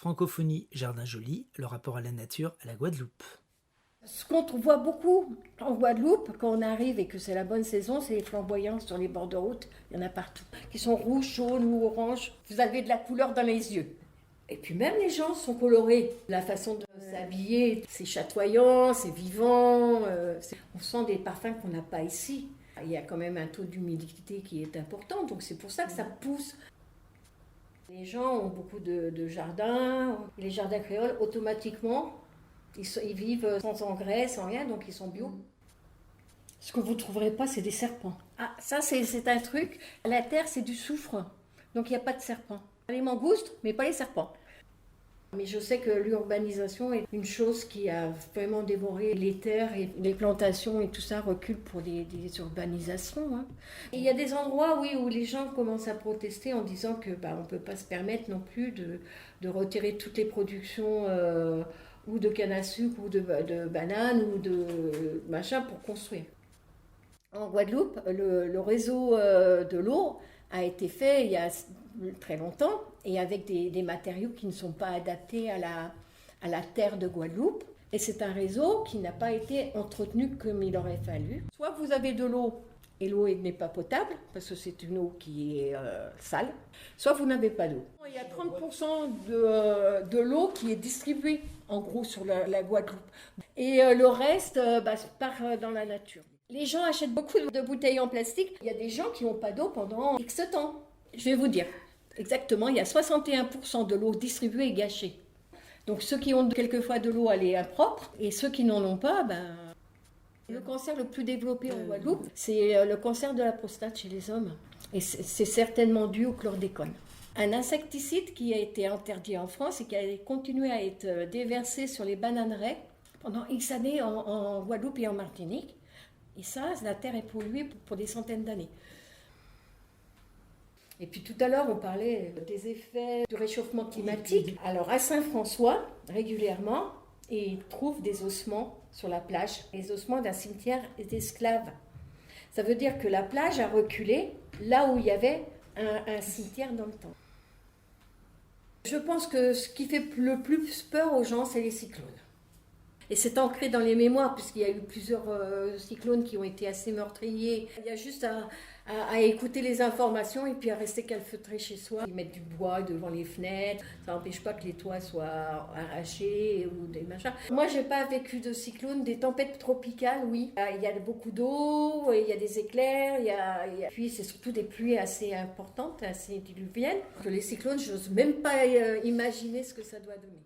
Francophonie Jardin Joli, le rapport à la nature à la Guadeloupe. Ce qu'on voit beaucoup en Guadeloupe, quand on arrive et que c'est la bonne saison, c'est les flamboyants sur les bords de route. Il y en a partout, qui sont rouges, jaunes ou oranges. Vous avez de la couleur dans les yeux. Et puis même les gens sont colorés. La façon de s'habiller, c'est chatoyant, c'est vivant. On sent des parfums qu'on n'a pas ici. Il y a quand même un taux d'humidité qui est important, donc c'est pour ça que ça pousse. Les gens ont beaucoup de jardins. Les jardins créoles, automatiquement, ils vivent sans engrais, sans rien, donc ils sont bio. Ce que vous ne trouverez pas, c'est des serpents. Ah, ça c'est un truc. La terre, c'est du soufre, donc il n'y a pas de serpents. Les mangoustes, mais pas les serpents. Mais je sais que l'urbanisation est une chose qui a vraiment dévoré les terres et les plantations et tout ça recule pour des urbanisations. Hein. Et il y a des endroits, oui, où les gens commencent à protester en disant que on ne peut pas se permettre non plus de retirer toutes les productions ou de canne à sucre ou de bananes ou de machin pour construire. En Guadeloupe, le réseau de l'eau a été fait il y a très longtemps et avec des matériaux qui ne sont pas adaptés à la terre de Guadeloupe. Et c'est un réseau qui n'a pas été entretenu comme il aurait fallu. Soit vous avez de l'eau et l'eau n'est pas potable, parce que c'est une eau qui est sale, soit vous n'avez pas d'eau. Il y a 30% de l'eau qui est distribuée en gros sur la Guadeloupe. Et le reste part dans la nature. Les gens achètent beaucoup de bouteilles en plastique. Il y a des gens qui n'ont pas d'eau pendant X temps. Je vais vous dire, exactement, il y a 61% de l'eau distribuée et gâchée. Donc ceux qui ont quelquefois de l'eau, elle est impropre. Et ceux qui n'en ont pas, Le cancer le plus développé en Guadeloupe, c'est le cancer de la prostate chez les hommes. Et c'est certainement dû au chlordécone. Un insecticide qui a été interdit en France et qui a continué à être déversé sur les bananeraies pendant X années en Guadeloupe et en Martinique. Et ça, la terre est polluée pour des centaines d'années. Et puis tout à l'heure, on parlait des effets du réchauffement climatique. Alors à Saint-François, régulièrement, ils trouvent des ossements sur la plage, les ossements d'un cimetière d'esclaves. Ça veut dire que la plage a reculé là où il y avait un cimetière dans le temps. Je pense que ce qui fait le plus peur aux gens, c'est les cyclones. Et c'est ancré dans les mémoires, puisqu'il y a eu plusieurs cyclones qui ont été assez meurtriers. Il y a juste à écouter les informations et puis à rester calfeutré chez soi. Ils mettent du bois devant les fenêtres, ça n'empêche pas que les toits soient arrachés ou des machins. Moi, je n'ai pas vécu de cyclones, des tempêtes tropicales, oui. Il y a beaucoup d'eau, il y a des éclairs, puis c'est surtout des pluies assez importantes, assez diluviennes. Que les cyclones, je n'ose même pas imaginer ce que ça doit donner.